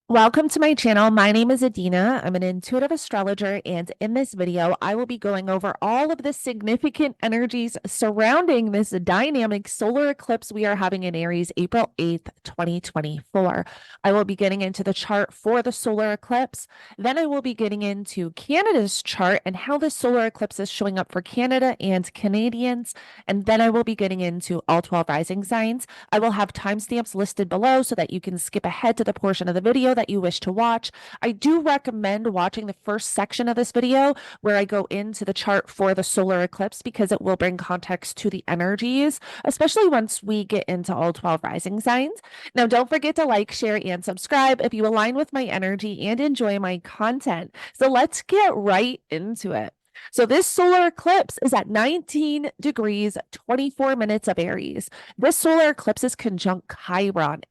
Welcome to my channel. My name is Adina. I'm an intuitive astrologer, and in this video, I will be going over all of the significant energies surrounding this dynamic solar eclipse we are having in Aries, April 8th, 2024. I will be getting into the chart for the solar eclipse. Then I will be getting into Canada's chart and how the solar eclipse is showing up for Canada and Canadians. And then I will be getting into all 12 rising signs. I will have timestamps listed below so that you can skip ahead to the portion of the video that you wish to watch. I do recommend watching the first section of this video where I go into the chart for the solar eclipse because it will bring context to the energies, especially once we get into all 12 rising signs. Now, don't forget to like, share, and subscribe if you align with my energy and enjoy my content. So let's get right into it. So this solar eclipse is at 19 degrees, 24 minutes of Aries. This solar eclipse is conjunct Chiron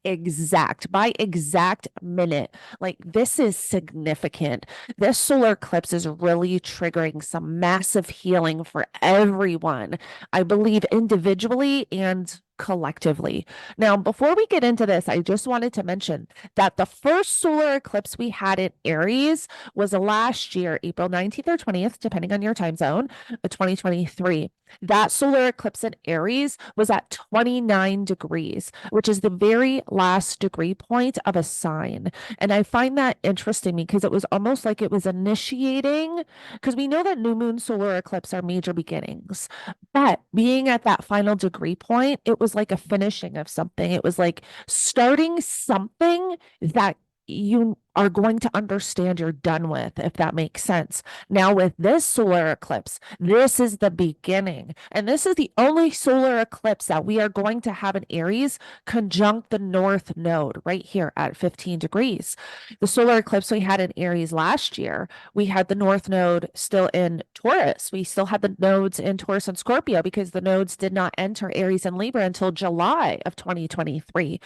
by exact minute. Like, this is significant. This solar eclipse is really triggering some massive healing for everyone, I believe, individually and collectively. Now, before we get into this, I just wanted to mention that the first solar eclipse we had in Aries was last year, April 19th or 20th, depending on your time zone, 2023. That solar eclipse in Aries was at 29 degrees, which is the very last degree point of a sign. And I find that interesting because it was almost like it was initiating, because we know that new moon solar eclipse are major beginnings. But being at that final degree point, it was like a finishing of something. It was like starting something that you are going to understand you're done with, if that makes sense. Now, with this solar eclipse, this is the beginning. And this is the only solar eclipse that we are going to have in Aries conjunct the North Node right here at 15 degrees. The solar eclipse we had in Aries last year, we had the North Node still in Taurus. We still had the nodes in Taurus and Scorpio because the nodes did not enter Aries and Libra until July of 2023.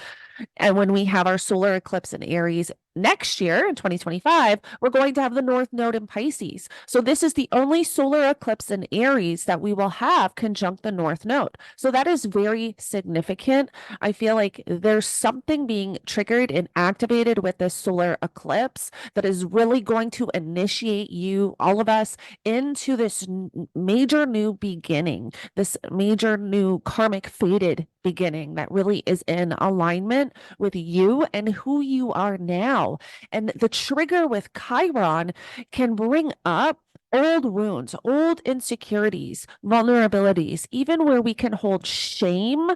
And when we have our solar eclipse in Aries next year in 2025, we're going to have the North Node in Pisces. So this is the only solar eclipse in Aries that we will have conjunct the North Node. So that is very significant. I feel like there's something being triggered and activated with this solar eclipse that is really going to initiate you, all of us, into this major new beginning, this major new karmic fated beginning that really is in alignment with you and who you are now. And the trigger with Chiron can bring up old wounds, old insecurities, vulnerabilities, even where we can hold shame.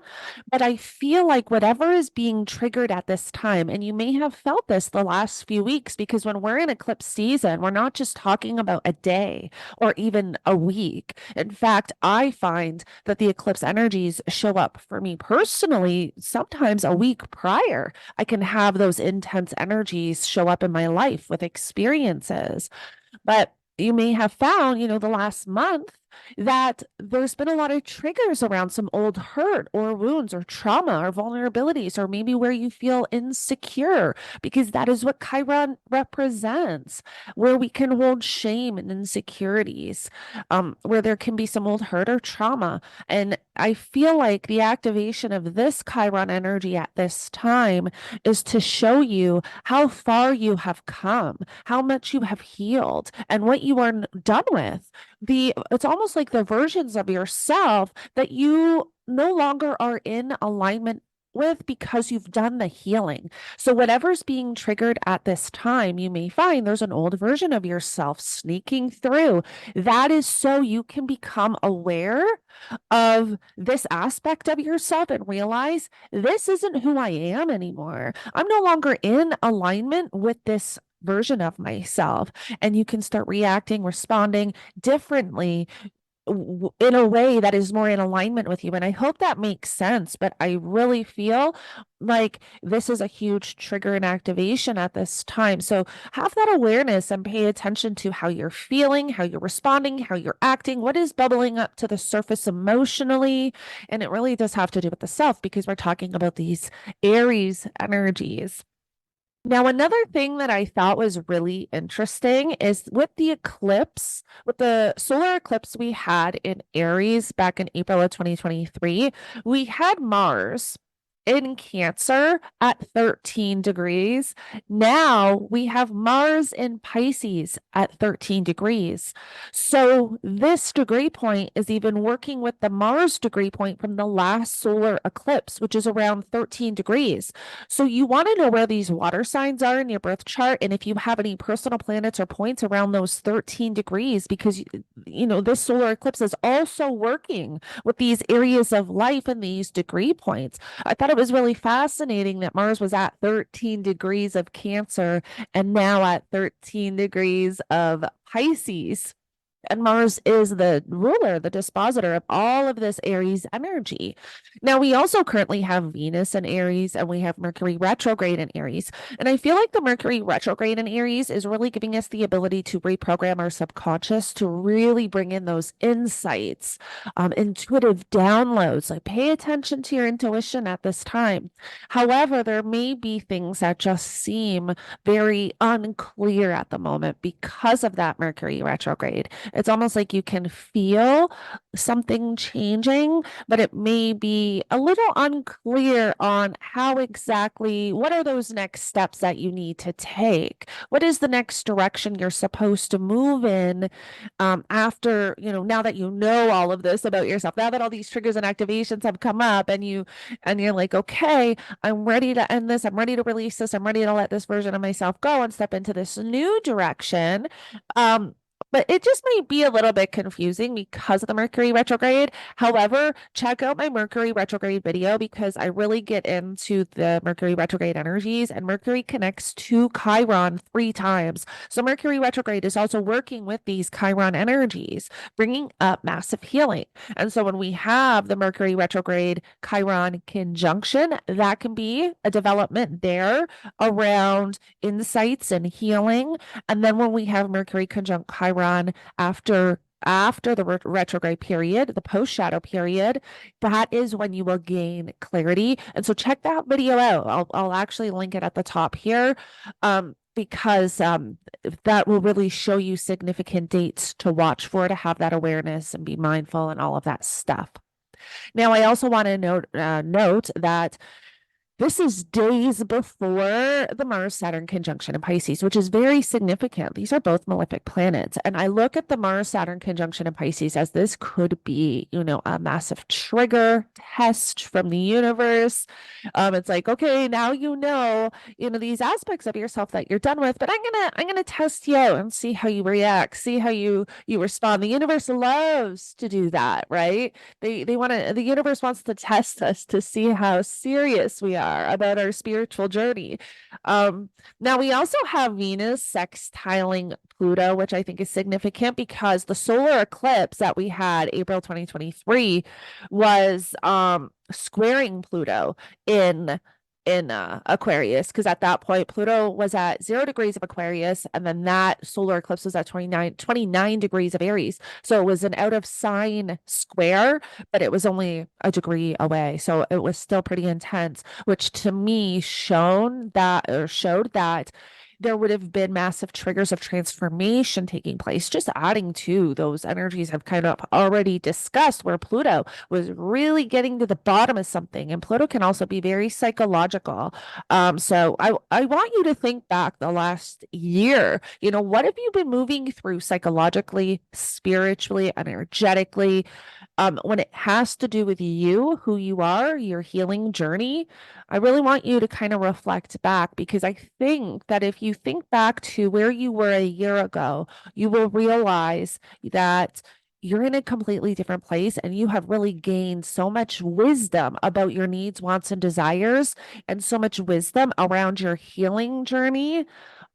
But I feel like whatever is being triggered at this time, and you may have felt this the last few weeks, because when we're in eclipse season, we're not just talking about a day or even a week. In fact, I find that the eclipse energies show up for me personally sometimes a week prior. I can have those intense energies show up in my life with experiences. But you may have found, the last month that there's been a lot of triggers around some old hurt or wounds or trauma or vulnerabilities, or maybe where you feel insecure, because that is what Chiron represents, where we can hold shame and insecurities, where there can be some old hurt or trauma. And I feel like the activation of this Chiron energy at this time is to show you how far you have come, how much you have healed, and what you are done with. It's almost like the versions of yourself that you no longer are in alignment with because you've done the healing. So whatever's being triggered at this time, you may find there's an old version of yourself sneaking through. That is so you can become aware of this aspect of yourself and realize this isn't who I am anymore. I'm no longer in alignment with this version of myself. And you can start reacting, responding differently in a way that is more in alignment with you. And I hope that makes sense. But I really feel like this is a huge trigger and activation at this time. So have that awareness and pay attention to how you're feeling, how you're responding, how you're acting, what is bubbling up to the surface emotionally. And it really does have to do with the self, because we're talking about these Aries energies. Now, another thing that I thought was really interesting is with the eclipse, with the solar eclipse we had in Aries back in April of 2023, we had Mars in Cancer at 13 degrees. Now we have Mars in Pisces at 13 degrees. So this degree point is even working with the Mars degree point from the last solar eclipse, which is around 13 degrees. So you want to know where these water signs are in your birth chart, and if you have any personal planets or points around those 13 degrees, because this solar eclipse is also working with these areas of life and these degree points. I thought it was really fascinating that Mars was at 13 degrees of Cancer and now at 13 degrees of Pisces. And Mars is the ruler, the dispositor of all of this Aries energy. Now, we also currently have Venus in Aries and we have Mercury retrograde in Aries. And I feel like the Mercury retrograde in Aries is really giving us the ability to reprogram our subconscious to really bring in those insights, intuitive downloads. Like, pay attention to your intuition at this time. However, there may be things that just seem very unclear at the moment because of that Mercury retrograde. It's almost like you can feel something changing, but it may be a little unclear on how exactly, what are those next steps that you need to take? What is the next direction you're supposed to move in after, now that you know all of this about yourself, now that all these triggers and activations have come up and you're like, okay, I'm ready to end this. I'm ready to release this. I'm ready to let this version of myself go and step into this new direction. But it just may be a little bit confusing because of the Mercury retrograde. However, check out my Mercury retrograde video because I really get into the Mercury retrograde energies, and Mercury connects to Chiron 3 times. So Mercury retrograde is also working with these Chiron energies, bringing up massive healing. And so when we have the Mercury retrograde Chiron conjunction, that can be a development there around insights and healing. And then when we have Mercury conjunct Chiron after the retrograde period, the post shadow period, that is when you will gain clarity. And so check that video out. I'll actually link it at the top here. Because that will really show you significant dates to watch for, to have that awareness and be mindful and all of that stuff. Now, I also want to note that this is days before the Mars-Saturn conjunction in Pisces, which is very significant. These are both malefic planets. And I look at the Mars-Saturn conjunction in Pisces as this could be, a massive trigger test from the universe. It's like, okay, now these aspects of yourself that you're done with, but I'm gonna test you out and see how you react, see how you respond. The universe loves to do that, right? The universe wants to test us to see how serious we are about our spiritual journey. Now we also have Venus sextiling Pluto, which I think is significant because the solar eclipse that we had April 2023 was squaring Pluto in Aquarius, because at that point Pluto was at 0 degrees of Aquarius, and then that solar eclipse was at 29 degrees of Aries. So it was an out of sign square, but it was only a degree away. So it was still pretty intense, which to me showed that there would have been massive triggers of transformation taking place, just adding to those energies I've kind of already discussed, where Pluto was really getting to the bottom of something. And Pluto can also be very psychological. So I want you to think back the last year. What have you been moving through psychologically, spiritually, energetically? When it has to do with you, who you are, your healing journey, I really want you to kind of reflect back, because I think that if you think back to where you were a year ago, you will realize that you're in a completely different place and you have really gained so much wisdom about your needs, wants, and desires, and so much wisdom around your healing journey.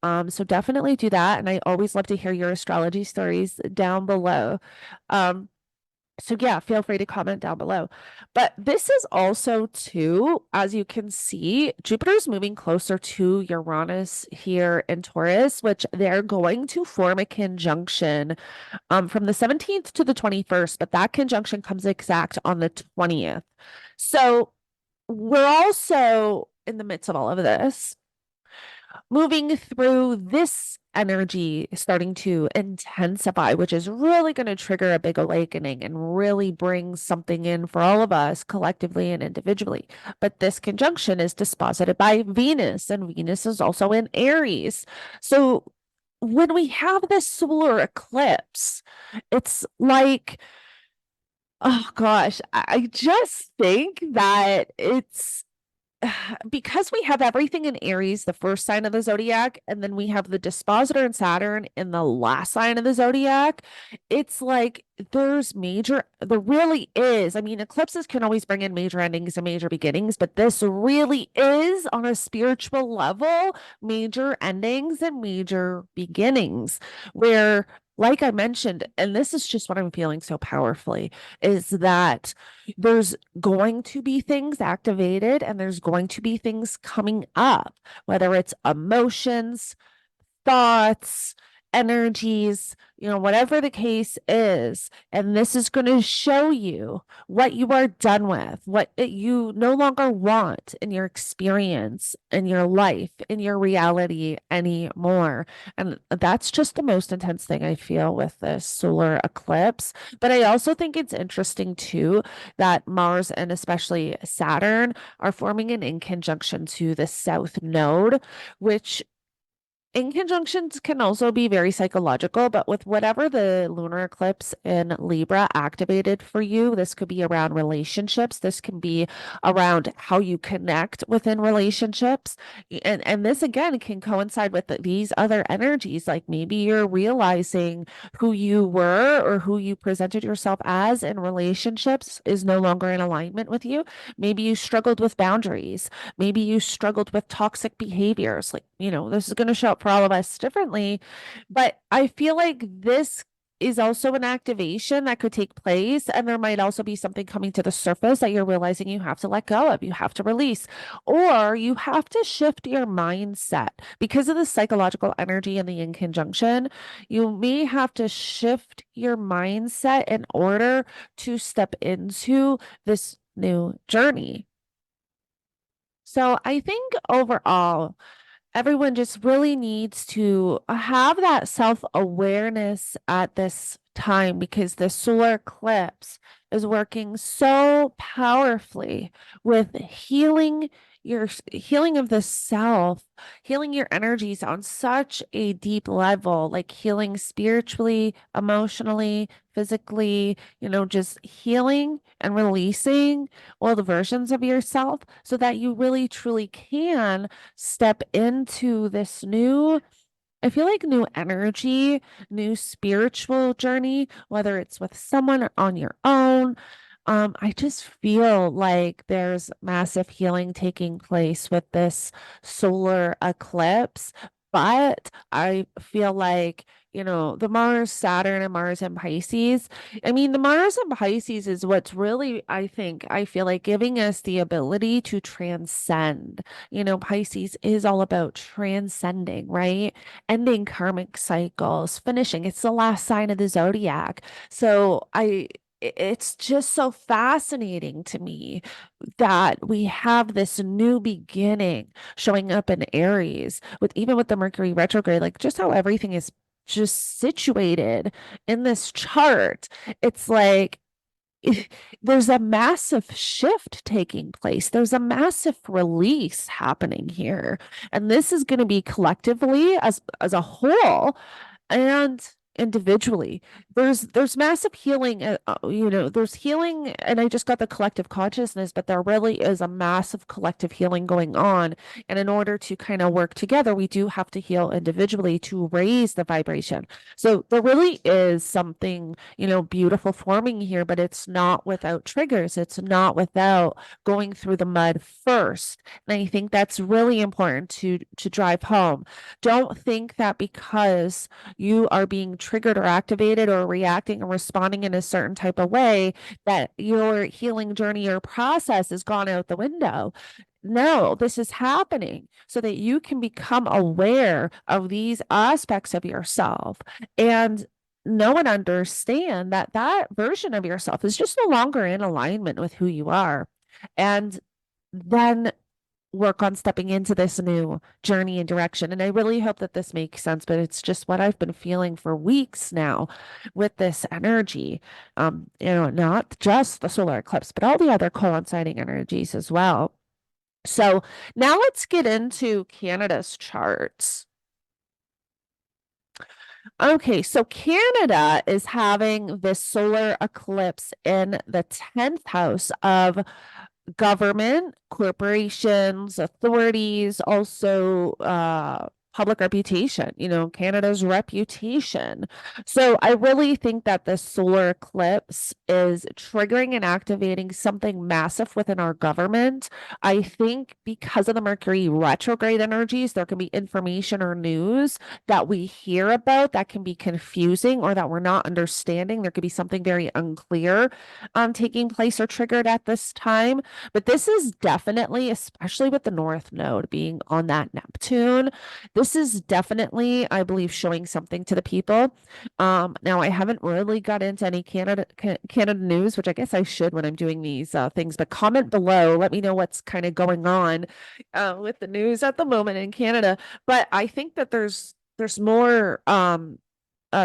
So definitely do that. And I always love to hear your astrology stories down below. So yeah, feel free to comment down below. But this is also too, as you can see, Jupiter's moving closer to Uranus here in Taurus, which they're going to form a conjunction from the 17th to the 21st, but that conjunction comes exact on the 20th. So we're also in the midst of all of this. moving through this energy starting to intensify, which is really going to trigger a big awakening and really bring something in for all of us collectively and individually. But this conjunction is disposited by Venus, and Venus is also in Aries. So when we have this solar eclipse, it's like, oh gosh, I just think that it's because we have everything in Aries, the first sign of the zodiac, and then we have the dispositor in Saturn in the last sign of the zodiac. It's like there really is. I mean, eclipses can always bring in major endings and major beginnings, but this really is on a spiritual level, major endings and major beginnings, where, like I mentioned, and this is just what I'm feeling so powerfully, is that there's going to be things activated and there's going to be things coming up, whether it's emotions, thoughts, energies, whatever the case is. And this is going to show you what you are done with, what you no longer want in your experience, in your life, in your reality anymore. And that's just the most intense thing I feel with this solar eclipse. But I also think it's interesting too that Mars and especially Saturn are forming an in conjunction to the South Node, which in conjunctions can also be very psychological, but with whatever the lunar eclipse in Libra activated for you, this could be around relationships. This can be around how you connect within relationships. And this again can coincide with these other energies. Like maybe you're realizing who you were or who you presented yourself as in relationships is no longer in alignment with you. Maybe you struggled with boundaries. Maybe you struggled with toxic behaviors. Like, this is going to show up for all of us differently. But I feel like this is also an activation that could take place. And there might also be something coming to the surface that you're realizing you have to let go of, you have to release, or you have to shift your mindset because of the psychological energy and the in conjunction. You may have to shift your mindset in order to step into this new journey. So I think overall, everyone just really needs to have that self-awareness at this time because the solar eclipse is working so powerfully with healing of the self, healing your energies on such a deep level, like healing spiritually, emotionally, physically, just healing and releasing all the versions of yourself so that you really truly can step into this new, I feel like new energy, new spiritual journey, whether it's with someone or on your own. I just feel like there's massive healing taking place with this solar eclipse, but I feel like, the Mars, Saturn, and Mars and Pisces. I mean, the Mars and Pisces is what's really, I feel like giving us the ability to transcend. Pisces is all about transcending, right? Ending karmic cycles, finishing. It's the last sign of the zodiac. So it's just so fascinating to me that we have this new beginning showing up in Aries with even with the Mercury retrograde, like just how everything is just situated in this chart. It's like there's a massive shift taking place. There's a massive release happening here. And this is going to be collectively as a whole and individually. There's massive healing, there's healing, and I just got the collective consciousness, but there really is a massive collective healing going on. And in order to kind of work together, we do have to heal individually to raise the vibration. So there really is something, beautiful forming here, but it's not without triggers. It's not without going through the mud first. And I think that's really important to drive home. Don't think that because you are being triggered or activated or reacting or responding in a certain type of way that your healing journey or process has gone out the window. No, this is happening so that you can become aware of these aspects of yourself and know and understand that that version of yourself is just no longer in alignment with who you are. And then work on stepping into this new journey and direction. And I really hope that this makes sense, but it's just what I've been feeling for weeks now with this energy. Not just the solar eclipse, but all the other coinciding energies as well. So now let's get into Canada's charts. Okay, so Canada is having this solar eclipse in the 10th house of government, corporations, authorities, also public reputation, Canada's reputation. So I really think that the solar eclipse is triggering and activating something massive within our government. I think because of the Mercury retrograde energies, there can be information or news that we hear about that can be confusing or that we're not understanding. There could be something very unclear taking place or triggered at this time. But this is definitely, especially with the North Node being on that Neptune, this is definitely, I believe, showing something to the people. Now I haven't really got into any Canada news, which I guess I should when I'm doing these things, but comment below. Let me know what's kind of going on with the news at the moment in Canada. But I think that there's more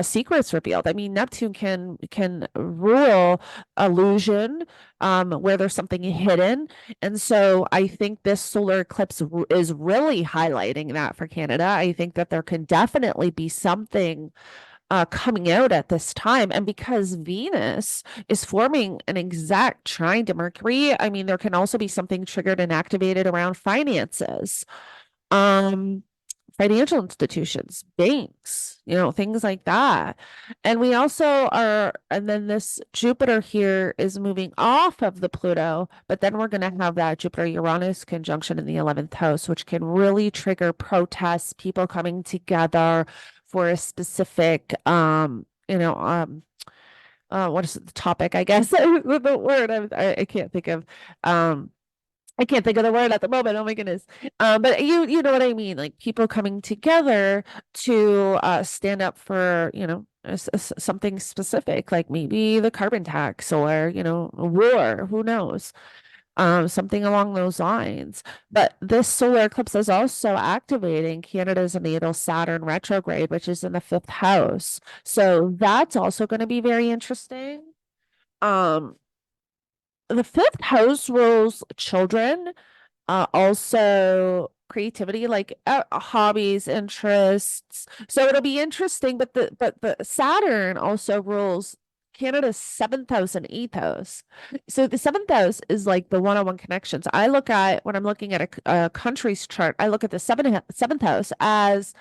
secrets revealed. I mean, Neptune can rule illusion, where there's something hidden, and so I think this solar eclipse is really highlighting that for Canada. I think that there can definitely be something coming out at this time, and because Venus is forming an exact trine to Mercury, I mean, there can also be something triggered and activated around finances. Financial institutions, banks, things like that. And we also and then this Jupiter here is moving off of the Pluto, but then we're going to have that Jupiter-Uranus conjunction in the 11th house, which can really trigger protests, people coming together for a specific, what is the topic, I guess, the word I can't think of. I can't think of the word at the moment. Oh my goodness. But you know what I mean? Like people coming together to stand up for, something specific, like maybe the carbon tax or, a war, who knows? Something along those lines. But this solar eclipse is also activating Canada's natal Saturn retrograde, which is in the 5th house. So that's also going to be very interesting. The 5th house rules children, also creativity, like hobbies, interests. So it'll be interesting. But the Saturn also rules Canada's 7th house and 8th house. So the 7th house is like the one-on-one connections. I look at when I'm looking at a country's chart, I look at the 7th house as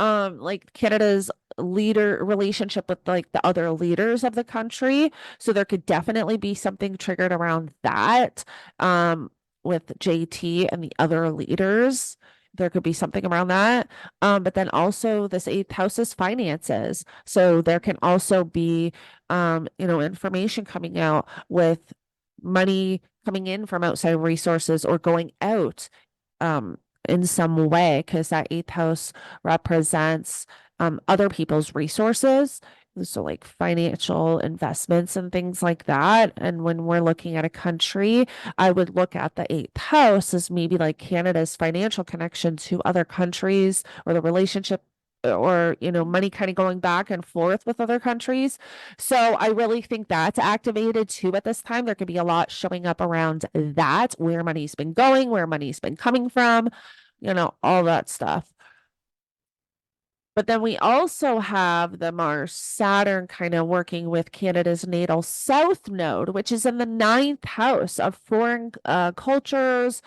like Canada's leader relationship with like the other leaders of the country. So there could definitely be something triggered around that with JT and the other leaders. There could be something around that. But then also this 8th house is finances. So there can also be information coming out with money coming in from outside resources or going out in some way, because that 8th house represents other people's resources. So like financial investments and things like that. And when we're looking at a country, I would look at the 8th house as maybe like Canada's financial connection to other countries, or the relationship, or money kind of going back and forth with other countries. So I really think that's activated too at this time. There could be a lot showing up around that, where money's been going, where money's been coming from, all that stuff. But then we also have the Mars Saturn kind of working with Canada's natal South Node, which is in the 9th house of foreign cultures,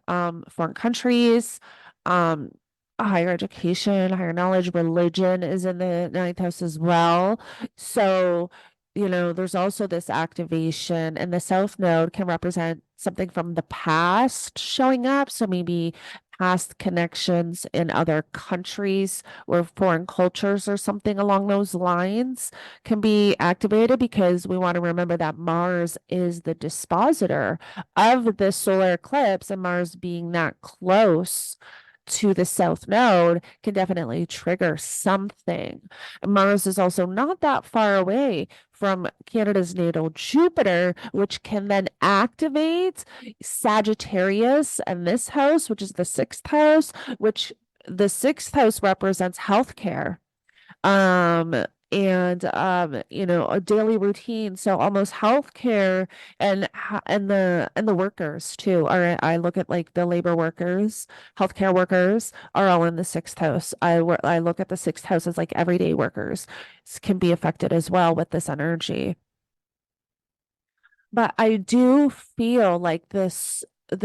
foreign countries, higher education, higher knowledge. Religion is in the 9th house as well. So, there's also this activation, and the South Node can represent something from the past showing up. So maybe past connections in other countries or foreign cultures or something along those lines can be activated, because we want to remember that Mars is the dispositor of this solar eclipse, and Mars being that close to the south node can definitely trigger something. Mars is also not that far away from Canada's natal Jupiter, which can then activate Sagittarius and this house, which is the sixth house, which the sixth house represents healthcare. Um, and a daily routine. So almost healthcare and the workers too. I look at like the labor workers, healthcare workers are all in the sixth house. I look at the sixth house as like everyday workers can be affected as well with this energy. But I do feel like the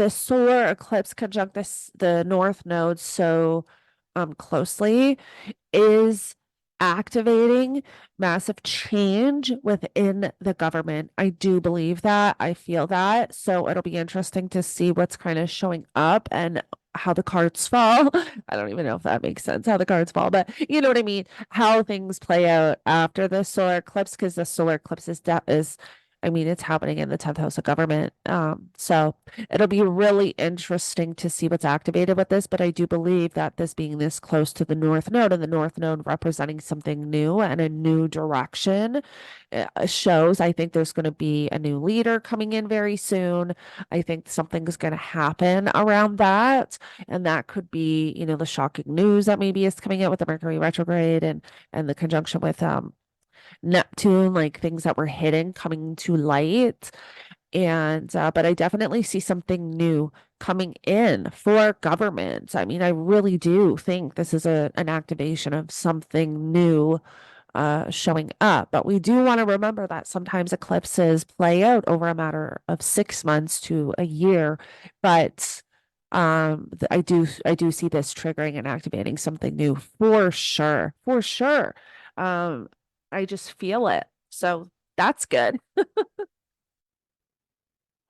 solar eclipse conjunct the north node so closely is activating massive change within the government. I do believe that. I feel that. So it'll be interesting to see what's kind of showing up and how the cards fall. I don't even know if that makes sense, how the cards fall, but you know what I mean? How things play out after the solar eclipse, because the solar eclipse I mean, it's happening in the 10th house of government. So it'll be really interesting to see what's activated with this, but I do believe that this being this close to the North Node and the North Node representing something new and a new direction shows I think there's going to be a new leader coming in very soon. I think something is going to happen around that, and that could be, the shocking news that maybe is coming out with the Mercury retrograde and the conjunction with Neptune, like things that were hidden coming to light. And but I definitely see something new coming in for government. I mean, I really do think this is an activation of something new showing up. But we do want to remember that sometimes eclipses play out over a matter of 6 months to a year. But I do see this triggering and activating something new for sure. For sure. Um, I just feel it. So that's good.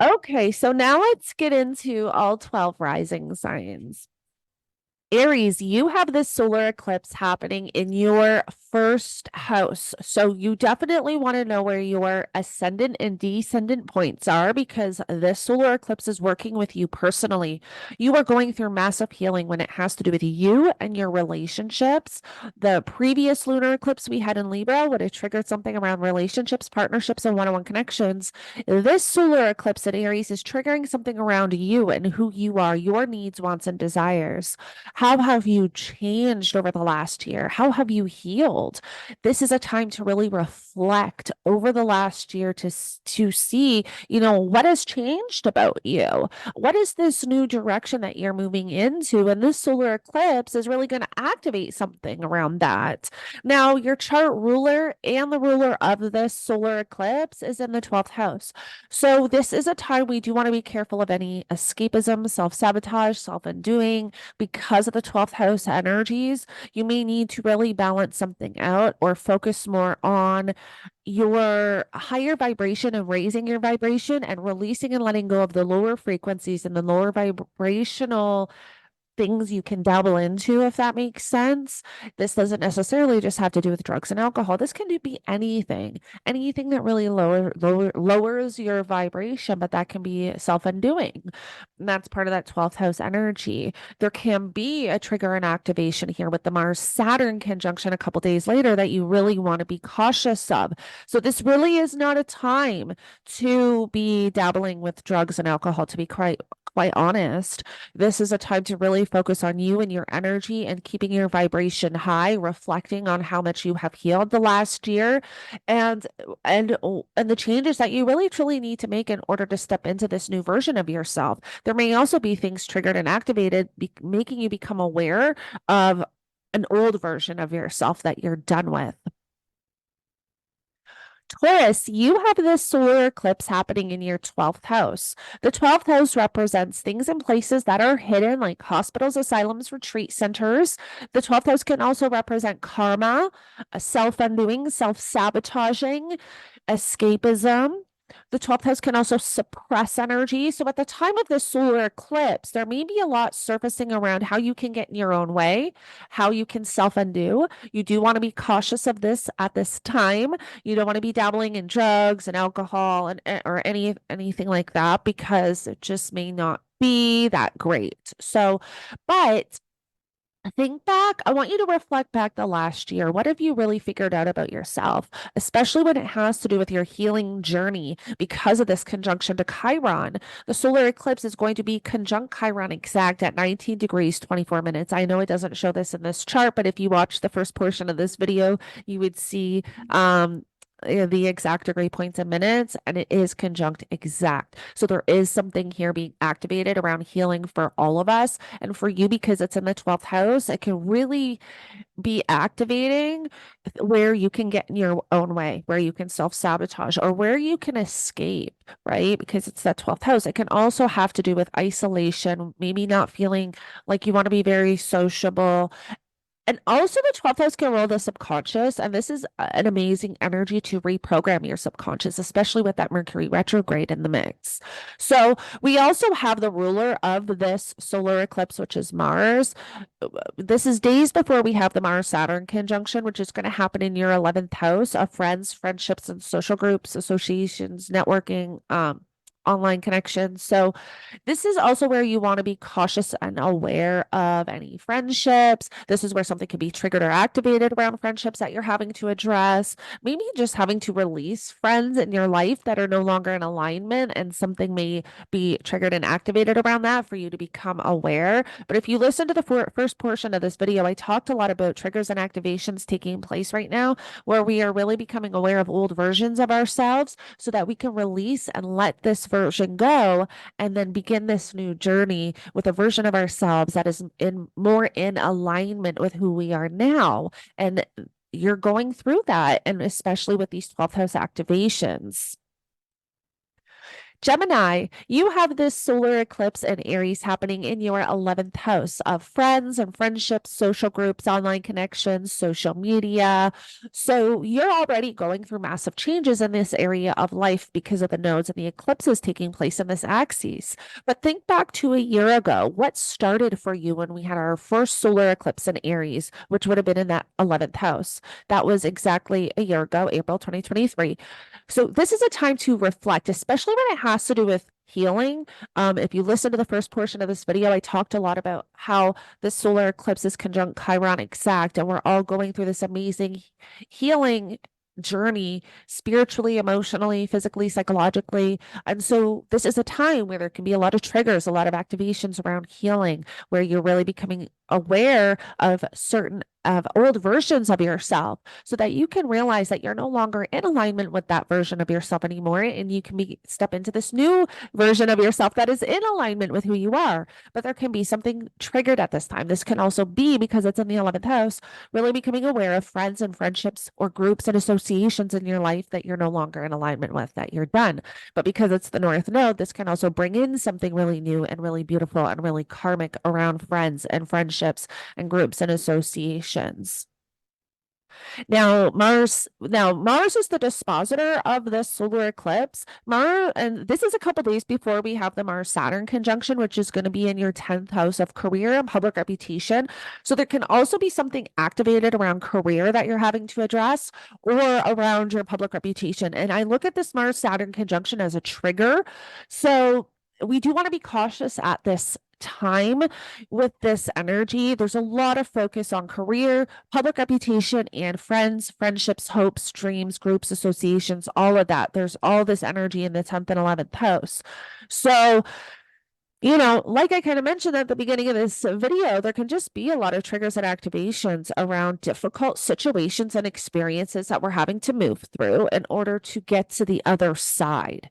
Okay, so now let's get into all 12 rising signs. Aries, you have this solar eclipse happening in your first house. So you definitely want to know where your ascendant and descendant points are, because this solar eclipse is working with you personally. You are going through massive healing when it has to do with you and your relationships. The previous lunar eclipse we had in Libra would have triggered something around relationships, partnerships, and one-on-one connections. This solar eclipse at Aries is triggering something around you and who you are, your needs, wants, and desires. How have you changed over the last year? How have you healed? This is a time to really reflect over the last year to see, what has changed about you? What is this new direction that you're moving into? And this solar eclipse is really going to activate something around that. Now, your chart ruler and the ruler of this solar eclipse is in the 12th house. So this is a time we do want to be careful of any escapism, self-sabotage, self-undoing, because of the 12th house energies. You may need to really balance something out or focus more on your higher vibration and raising your vibration and releasing and letting go of the lower frequencies and the lower vibrational things you can dabble into, if that makes sense. This doesn't necessarily just have to do with drugs and alcohol. This can be anything that really lowers your vibration, but that can be self-undoing. And that's part of that 12th house energy. There can be a trigger and activation here with the Mars Saturn conjunction a couple days later that you really want to be cautious of. So this really is not a time to be dabbling with drugs and alcohol, to be quite honest. This is a time to really focus on you and your energy and keeping your vibration high, reflecting on how much you have healed the last year and the changes that you really truly need to make in order to step into this new version of yourself. There may also be things triggered and activated, making you become aware of an old version of yourself that you're done with. Taurus, you have this solar eclipse happening in your 12th house. The 12th house represents things and places that are hidden, like hospitals, asylums, retreat centers. The 12th house can also represent karma, self-undoing, self-sabotaging, escapism. The 12th house can also suppress energy. So at the time of this solar eclipse, there may be a lot surfacing around how you can get in your own way, how you can self-undo. You do want to be cautious of this at this time. You don't want to be dabbling in drugs and alcohol or anything like that, because it just may not be that great. So, but Think back. I want you to reflect back the last year. What have you really figured out about yourself, especially when it has to do with your healing journey because of this conjunction to Chiron? The solar eclipse is going to be conjunct Chiron exact at 19 degrees, 24 minutes. I know it doesn't show this in this chart, but if you watch the first portion of this video, you would see the exact degree points and minutes, and it is conjunct exact. So there is something here being activated around healing for all of us. And for you, because it's in the 12th house, it can really be activating where you can get in your own way, where you can self-sabotage or where you can escape, right? Because it's that 12th house. It can also have to do with isolation, maybe not feeling like you want to be very sociable. And also, the 12th house can rule the subconscious, and this is an amazing energy to reprogram your subconscious, especially with that Mercury retrograde in the mix. So, we also have the ruler of this solar eclipse, which is Mars. This is days before we have the Mars Saturn conjunction, which is going to happen in your 11th house of friends, friendships, and social groups, associations, networking, online connections. So, this is also where you want to be cautious and aware of any friendships. This is where something could be triggered or activated around friendships that you're having to address. Maybe just having to release friends in your life that are no longer in alignment, and something may be triggered and activated around that for you to become aware. But if you listen to the first portion of this video, I talked a lot about triggers and activations taking place right now, where we are really becoming aware of old versions of ourselves so that we can release and let this version go, and then begin this new journey with a version of ourselves that is more in alignment with who we are now. And you're going through that, and especially with these 12th house activations. Gemini, you have this solar eclipse in Aries happening in your 11th house of friends and friendships, social groups, online connections, social media. So you're already going through massive changes in this area of life because of the nodes and the eclipses taking place in this axis. But think back to a year ago. What started for you when we had our first solar eclipse in Aries, which would have been in that 11th house? That was exactly a year ago, April 2023. So this is a time to reflect, especially when it has to do with healing. If you listen to the first portion of this video, I talked a lot about how the solar eclipse is conjunct Chiron exact, and we're all going through this amazing healing journey spiritually, emotionally, physically, psychologically. And so this is a time where there can be a lot of triggers, a lot of activations around healing, where you're really becoming aware of certain of old versions of yourself, so that you can realize that you're no longer in alignment with that version of yourself anymore, and you can step into this new version of yourself that is in alignment with who you are. But there can be something triggered at this time. This can also be, because it's in the 11th house, really becoming aware of friends and friendships or groups and associations in your life that you're no longer in alignment with, that you're done. But because it's the North Node, this can also bring in something really new and really beautiful and really karmic around friends and friendships and groups and associations. Now Mars is the dispositor of this solar eclipse. And this is a couple days before we have the Mars Saturn conjunction, which is going to be in your 10th house of career and public reputation. So there can also be something activated around career that you're having to address, or around your public reputation. And I look at this Mars Saturn conjunction as a trigger. So we do want to be cautious at this time with this energy. There's a lot of focus on career, public reputation, and friends, friendships, hopes, dreams, groups, associations, all of that. There's all this energy in the 10th and 11th house. So, like I kind of mentioned at the beginning of this video, there can just be a lot of triggers and activations around difficult situations and experiences that we're having to move through in order to get to the other side.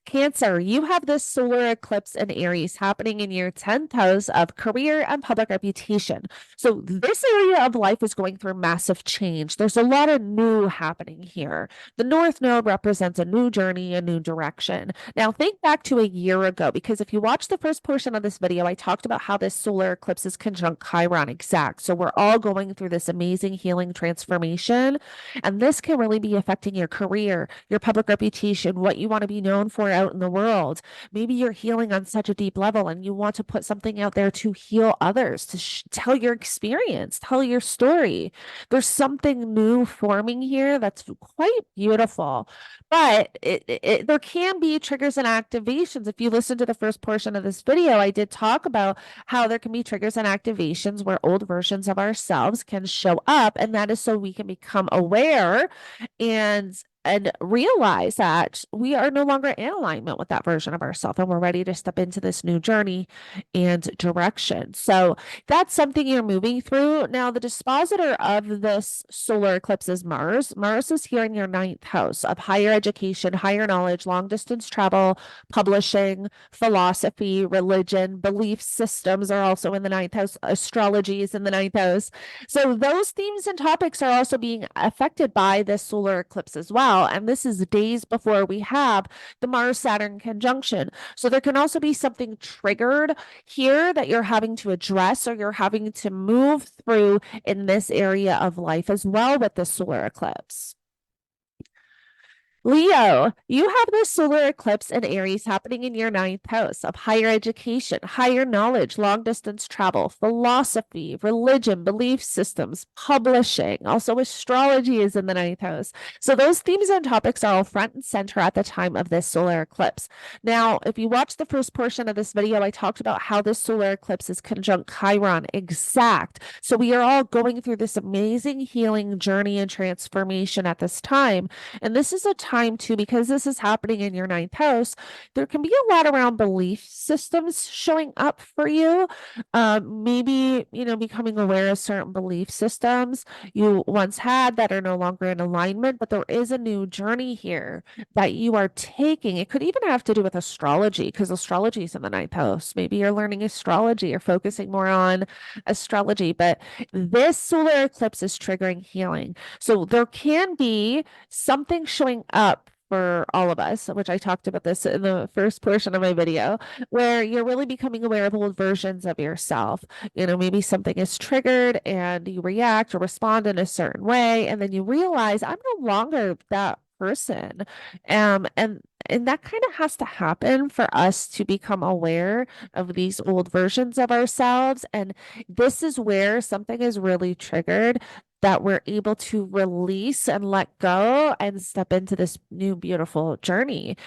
Cancer, you have this solar eclipse in Aries happening in your 10th house of career and public reputation. So this area of life is going through massive change. There's a lot of new happening here. The North Node represents a new journey, a new direction. Now think back to a year ago, because if you watch the first portion of this video, I talked about how this solar eclipse is conjunct Chiron exact. So we're all going through this amazing healing transformation. And this can really be affecting your career, your public reputation, what you want to be known for out in the world. Maybe you're healing on such a deep level and you want to put something out there to heal others, to tell your experience, tell your story. There's something new forming here that's quite beautiful. But there can be triggers and activations. If you listen to the first portion of this video, I did talk about how there can be triggers and activations where old versions of ourselves can show up. And that is so we can become aware and realize that we are no longer in alignment with that version of ourselves and we're ready to step into this new journey and direction. So that's something you're moving through. Now, the dispositor of this solar eclipse is Mars. Mars is here in your 9th house of higher education, higher knowledge, long distance travel, publishing, philosophy, religion, belief systems are also in the 9th house. Astrology is in the 9th house. So those themes and topics are also being affected by this solar eclipse as well. And this is days before we have the Mars-Saturn conjunction. So there can also be something triggered here that you're having to address or you're having to move through in this area of life as well with the solar eclipse. Leo, you have this solar eclipse in Aries happening in your 9th house of higher education, higher knowledge, long distance travel, philosophy, religion, belief systems, publishing. Also, astrology is in the 9th house. So those themes and topics are all front and center at the time of this solar eclipse. Now, if you watch the first portion of this video, I talked about how this solar eclipse is conjunct Chiron exact. So we are all going through this amazing healing journey and transformation at this time. And this is a time too, because this is happening in your 9th house, there can be a lot around belief systems showing up for you. Maybe, becoming aware of certain belief systems you once had that are no longer in alignment, but there is a new journey here that you are taking. It could even have to do with astrology, because astrology is in the 9th house. Maybe you're learning astrology or focusing more on astrology, but this solar eclipse is triggering healing. So there can be something showing up for all of us, which I talked about this in the first portion of my video, where you're really becoming aware of old versions of yourself. Maybe something is triggered and you react or respond in a certain way, and then you realize I'm no longer that person. And that kind of has to happen for us to become aware of these old versions of ourselves. And this is where something is really triggered that we're able to release and let go and step into this new beautiful journey.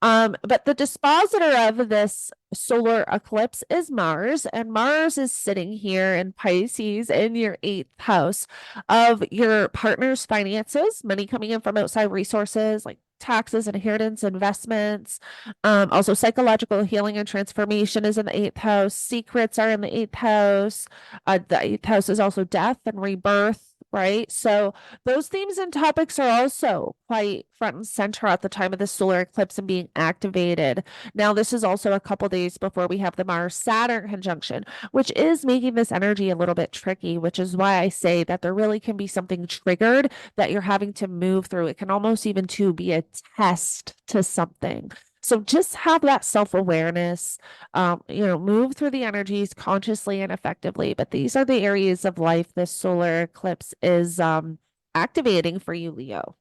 But the dispositor of this solar eclipse is Mars, and Mars is sitting here in Pisces in your 8th house of your partner's finances, money coming in from outside resources like taxes, inheritance, investments. Also psychological healing and transformation is in the 8th house. Secrets are in the 8th house. The 8th house is also death and rebirth. Right. So those themes and topics are also quite front and center at the time of the solar eclipse and being activated. Now, this is also a couple days before we have the Mars-Saturn conjunction, which is making this energy a little bit tricky, which is why I say that there really can be something triggered that you're having to move through. It can almost even to be a test to something. So just have that self-awareness, move through the energies consciously and effectively. But these are the areas of life this solar eclipse is activating for you, Leo.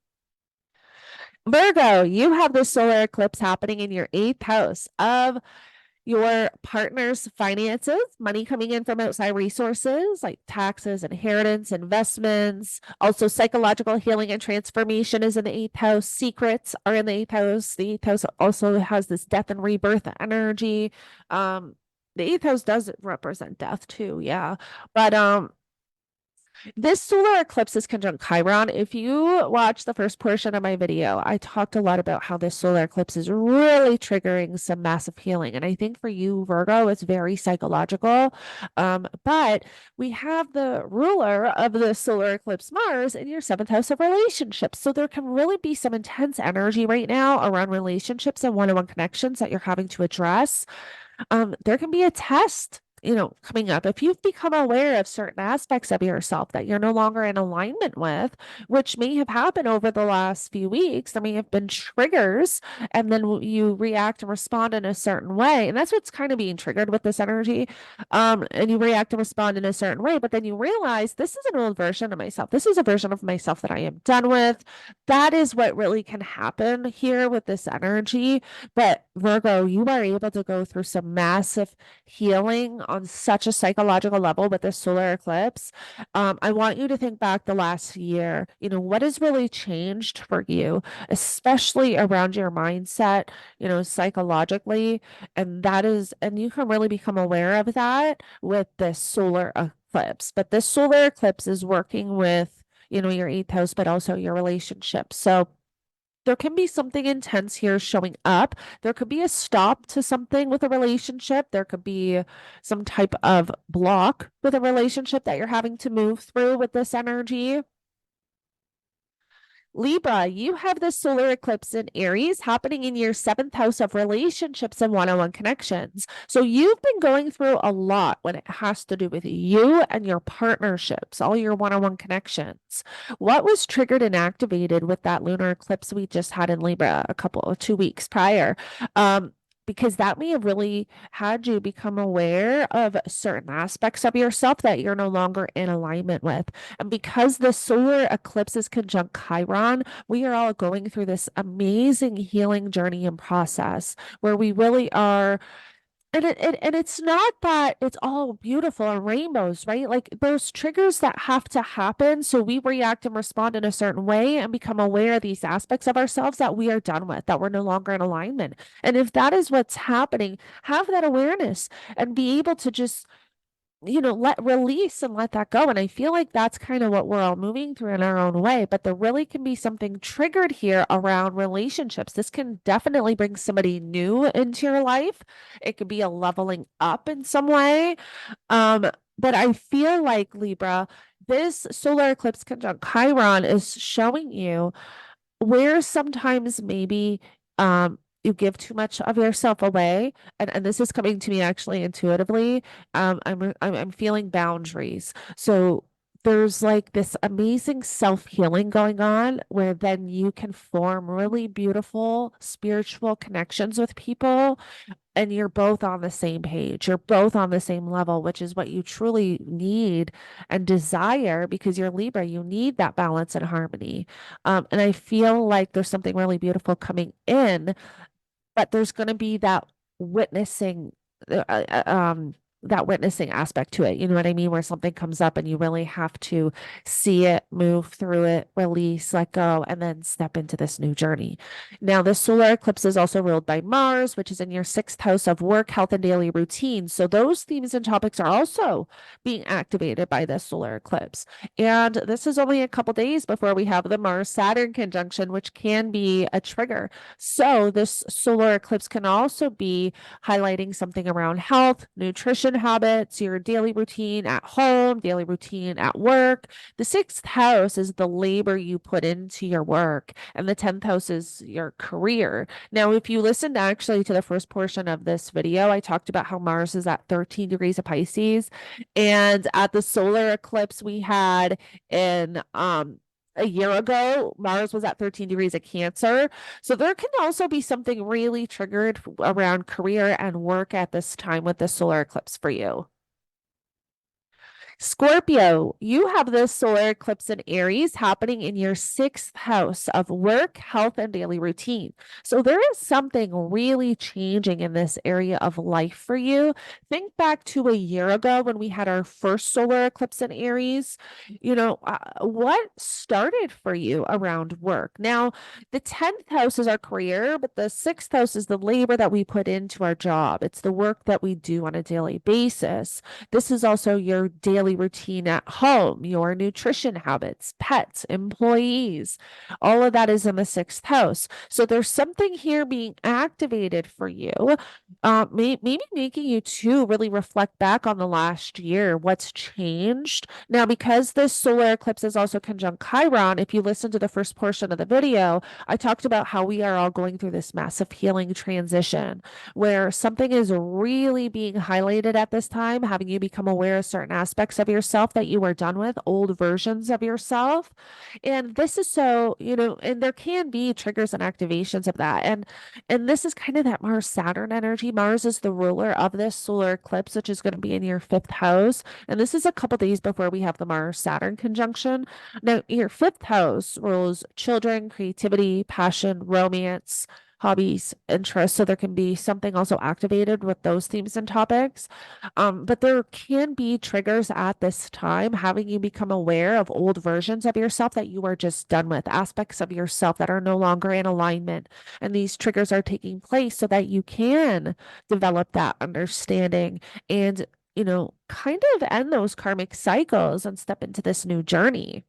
Virgo, you have this solar eclipse happening in your 8th house of your partner's finances, money coming in from outside resources like taxes, inheritance, investments. Also, psychological healing and transformation is in the 8th house. Secrets are in the 8th house. The 8th house also has this death and rebirth energy. The 8th house does represent death too, yeah. But this solar eclipse is conjunct Chiron. If you watch the first portion of my video, I talked a lot about how this solar eclipse is really triggering some massive healing. And I think for you, Virgo, it's very psychological. But we have the ruler of the solar eclipse, Mars, in your 7th house of relationships. So there can really be some intense energy right now around relationships and one-on-one connections that you're having to address. There can be a test coming up, if you've become aware of certain aspects of yourself that you're no longer in alignment with, which may have happened over the last few weeks, there may have been triggers, and then you react and respond in a certain way. And that's what's kind of being triggered with this energy. And you react and respond in a certain way, but then you realize this is an old version of myself. This is a version of myself that I am done with. That is what really can happen here with this energy. But Virgo, you are able to go through some massive healing on such a psychological level with this solar eclipse. I want you to think back the last year, what has really changed for you, especially around your mindset, psychologically. And you can really become aware of that with this solar eclipse. But this solar eclipse is working with, your eighth house, but also your relationship. So there can be something intense here showing up. There could be a stop to something with a relationship. There could be some type of block with a relationship that you're having to move through with this energy. Libra, you have the solar eclipse in Aries happening in your seventh house of relationships and one-on-one connections. So you've been going through a lot when it has to do with you and your partnerships, all your one-on-one connections. What was triggered and activated with that lunar eclipse we just had in Libra 2 weeks prior? Because that may have really had you become aware of certain aspects of yourself that you're no longer in alignment with. And because the solar eclipse is conjunct Chiron, we are all going through this amazing healing journey and process where we really are. And it's not that it's all beautiful and rainbows, right? Like there's triggers that have to happen. So we react and respond in a certain way and become aware of these aspects of ourselves that we are done with, that we're no longer in alignment. And if that is what's happening, have that awareness and be able to just let release and let that go. And I feel like that's kind of what we're all moving through in our own way. But there really can be something triggered here around relationships. This can definitely bring somebody new into your life. It could be a leveling up in some way. But I feel like Libra, this solar eclipse conjunct Chiron is showing you where sometimes maybe you give too much of yourself away, and this is coming to me actually intuitively. I'm feeling boundaries. So there's like this amazing self-healing going on where then you can form really beautiful spiritual connections with people, and you're both on the same page. You're both on the same level, which is what you truly need and desire because you're Libra. You need that balance and harmony. And I feel like there's something really beautiful coming in, but there's going to be witnessing, uh, uh, um, that witnessing aspect to it. You know what I mean? Where something comes up and you really have to see it, move through it, release, let go, and then step into this new journey. Now, this solar eclipse is also ruled by Mars, which is in your sixth house of work, health, and daily routine. So those themes and topics are also being activated by this solar eclipse. And this is only a couple days before we have the Mars Saturn conjunction, which can be a trigger. So this solar eclipse can also be highlighting something around health, nutrition habits, your daily routine at home, daily routine at work. The sixth house is the labor you put into your work, and the 10th house is your career. Now, if you listened actually to the first portion of this video, I talked about how Mars is at 13 degrees of Pisces, and at the solar eclipse we had in a year ago, Mars was at 13 degrees of Cancer. So there can also be something really triggered around career and work at this time with the solar eclipse for you. Scorpio, you have this solar eclipse in Aries happening in your sixth house of work, health, and daily routine. So there is something really changing in this area of life for you. Think back to a year ago when we had our first solar eclipse in Aries. What started for you around work? Now, the 10th house is our career, but the sixth house is the labor that we put into our job. It's the work that we do on a daily basis. This is also your daily daily routine at home, your nutrition habits, pets, employees. All of that is in the sixth house. So there's something here being activated for you, maybe making you too really reflect back on the last year, what's changed. Now, because this solar eclipse is also conjunct Chiron, if you listen to the first portion of the video, I talked about how we are all going through this massive healing transition where something is really being highlighted at this time, having you become aware of certain aspects of yourself that you were done with, old versions of yourself. And this is so, and there can be triggers and activations of that. And this is kind of that Mars Saturn energy. Mars is the ruler of this solar eclipse, which is going to be in your fifth house. And this is a couple days before we have the Mars Saturn conjunction. Now, your fifth house rules children, creativity, passion, romance, hobbies, interests. So there can be something also activated with those themes and topics. But there can be triggers at this time, having you become aware of old versions of yourself that you are just done with, aspects of yourself that are no longer in alignment. And these triggers are taking place so that you can develop that understanding and, kind of end those karmic cycles and step into this new journey.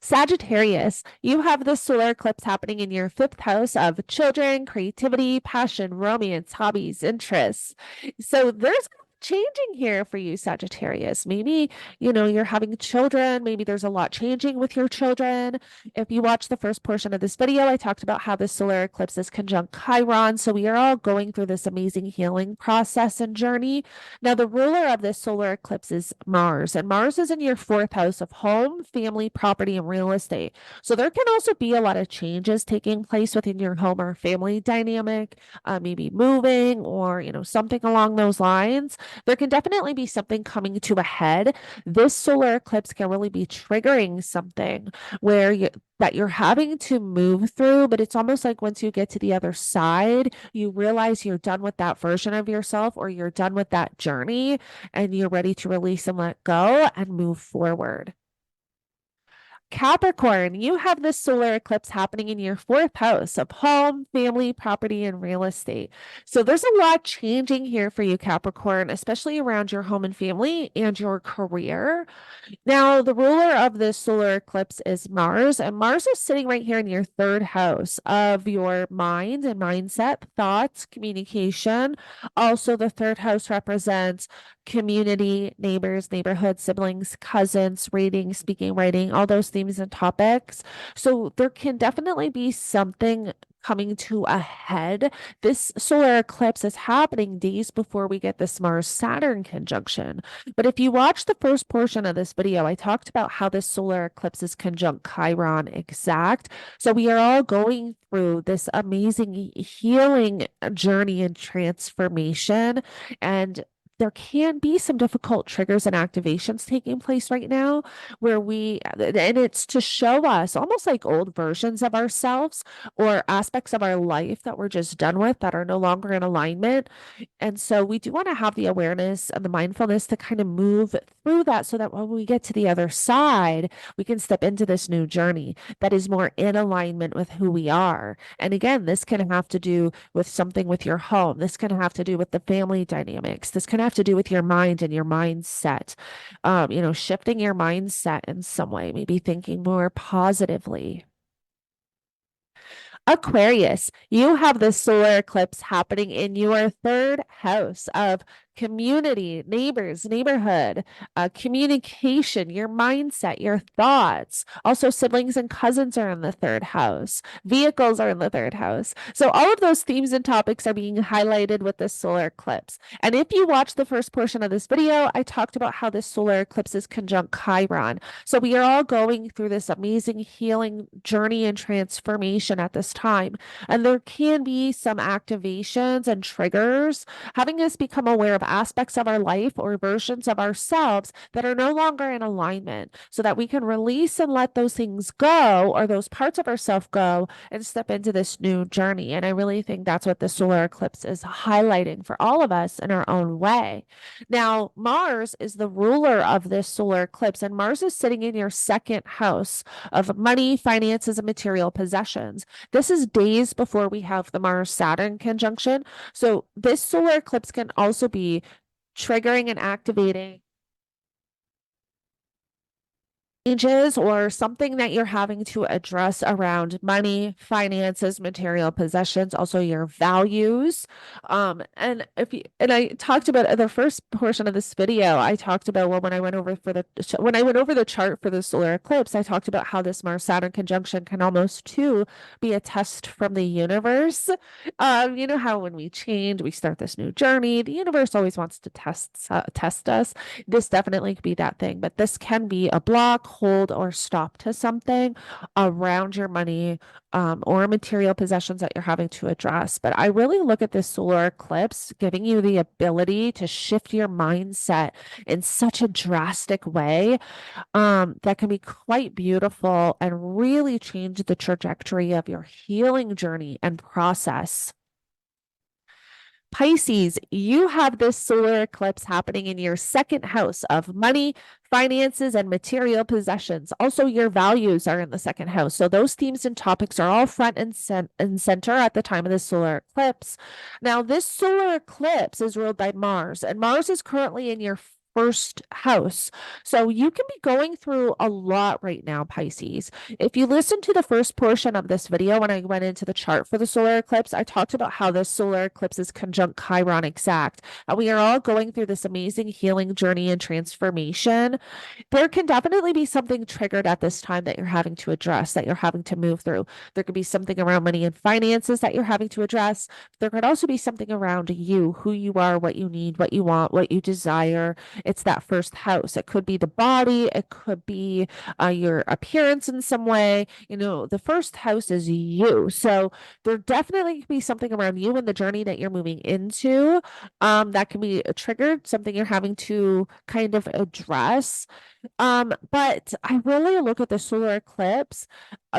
Sagittarius, you have the solar eclipse happening in your fifth house of children, creativity, passion, romance, hobbies, interests. So there's changing here for you, Sagittarius. Maybe, you're having children. Maybe there's a lot changing with your children. If you watch the first portion of this video, I talked about how the solar eclipse is conjunct Chiron. So we are all going through this amazing healing process and journey. Now, the ruler of this solar eclipse is Mars, and Mars is in your fourth house of home, family, property, and real estate. So there can also be a lot of changes taking place within your home or family dynamic, maybe moving or, something along those lines. There can definitely be something coming to a head. This solar eclipse can really be triggering something where that you're having to move through, but it's almost like once you get to the other side, you realize you're done with that version of yourself or you're done with that journey and you're ready to release and let go and move forward. Capricorn, you have this solar eclipse happening in your fourth house of home, family, property, and real estate. So there's a lot changing here for you, Capricorn, especially around your home and family and your career. Now, the ruler of this solar eclipse is Mars, and Mars is sitting right here in your third house of your mind and mindset, thoughts, communication. Also, the third house represents community, neighbors, neighborhood, siblings, cousins, reading, speaking, writing, all those themes and topics. So there can definitely be something coming to a head. This solar eclipse is happening days before we get this Mars Saturn conjunction. But if you watch the first portion of this video, I talked about how this solar eclipse is conjunct Chiron exact. So we are all going through this amazing healing journey and transformation. And there can be some difficult triggers and activations taking place right now where and it's to show us almost like old versions of ourselves or aspects of our life that we're just done with that are no longer in alignment. And so we do want to have the awareness and the mindfulness to kind of move through that so that when we get to the other side, we can step into this new journey that is more in alignment with who we are. And again, this can have to do with something with your home. This can have to do with the family dynamics. This can have to do with your mind and your mindset. Shifting your mindset in some way, maybe thinking more positively. Aquarius, you have the solar eclipse happening in your third house of community, neighbors, neighborhood, communication, your mindset, your thoughts. Also, siblings and cousins are in the third house. Vehicles are in the third house. So all of those themes and topics are being highlighted with this solar eclipse. And if you watch the first portion of this video, I talked about how this solar eclipse is conjunct Chiron. So we are all going through this amazing healing journey and transformation at this time. And there can be some activations and triggers having us become aware of aspects of our life or versions of ourselves that are no longer in alignment so that we can release and let those things go or those parts of ourselves go and step into this new journey. And I really think that's what the solar eclipse is highlighting for all of us in our own way. Now, Mars is the ruler of this solar eclipse, and Mars is sitting in your second house of money, finances, and material possessions. This is days before we have the Mars Saturn conjunction. So this solar eclipse can also be triggering and activating changes or something that you're having to address around money, finances, material possessions, also your values. And I talked about the first portion of this video, I talked about, well, when I went over the chart for the solar eclipse, I talked about how this Mars Saturn conjunction can almost too be a test from the universe. You know how when we change, we start this new journey, the universe always wants to test us. This definitely could be that thing, but this can be a block, hold, or stop to something around your money or material possessions that you're having to address. But I really look at this solar eclipse giving you the ability to shift your mindset in such a drastic way that can be quite beautiful and really change the trajectory of your healing journey and process. Pisces, you have this solar eclipse happening in your second house of money, finances, and material possessions. Also, your values are in the second house. So those themes and topics are all front and center at the time of the solar eclipse. Now, this solar eclipse is ruled by Mars, and Mars is currently in your first house. So you can be going through a lot right now, Pisces. If you listen to the first portion of this video, when I went into the chart for the solar eclipse, I talked about how this solar eclipse is conjunct Chiron exact. And we are all going through this amazing healing journey and transformation. There can definitely be something triggered at this time that you're having to address, that you're having to move through. There could be something around money and finances that you're having to address. There could also be something around you, who you are, what you need, what you want, what you desire. It's that first house. It could be the body, it could be your appearance in some way. You know, the first house is you. So there definitely could be something around you and the journey that you're moving into that can be triggered, something you're having to kind of address. But I really look at the solar eclipse.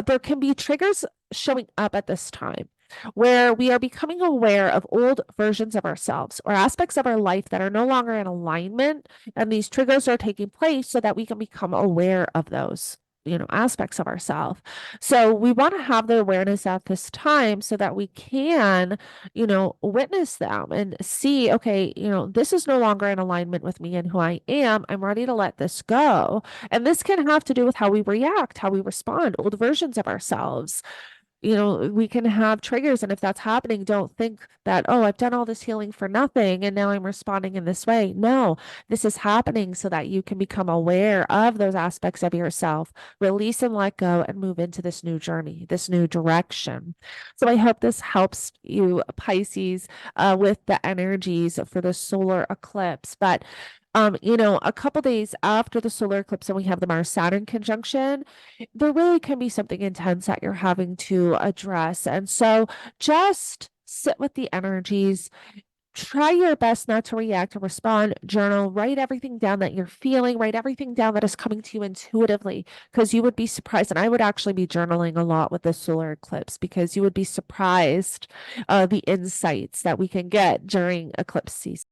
There can be triggers showing up at this time where we are becoming aware of old versions of ourselves or aspects of our life that are no longer in alignment. And these triggers are taking place so that we can become aware of those, you know, aspects of ourselves. So we want to have the awareness at this time so that we can, you know, witness them and see, okay, you know, this is no longer in alignment with me and who I am. I'm ready to let this go. And this can have to do with how we react, how we respond, old versions of ourselves. You know, we can have triggers. And if that's happening, don't think that, oh, I've done all this healing for nothing and now I'm responding in this way. No, this is happening so that you can become aware of those aspects of yourself, release and let go, and move into this new journey, this new direction. So I hope this helps you, Pisces, with the energies for the solar eclipse. But you know, a couple days after the solar eclipse and we have the Mars Saturn conjunction, there really can be something intense that you're having to address. And so just sit with the energies, try your best not to react or respond, journal, write everything down that you're feeling, write everything down that is coming to you intuitively, because you would be surprised. And I would actually be journaling a lot with the solar eclipse because you would be surprised the insights that we can get during eclipse season.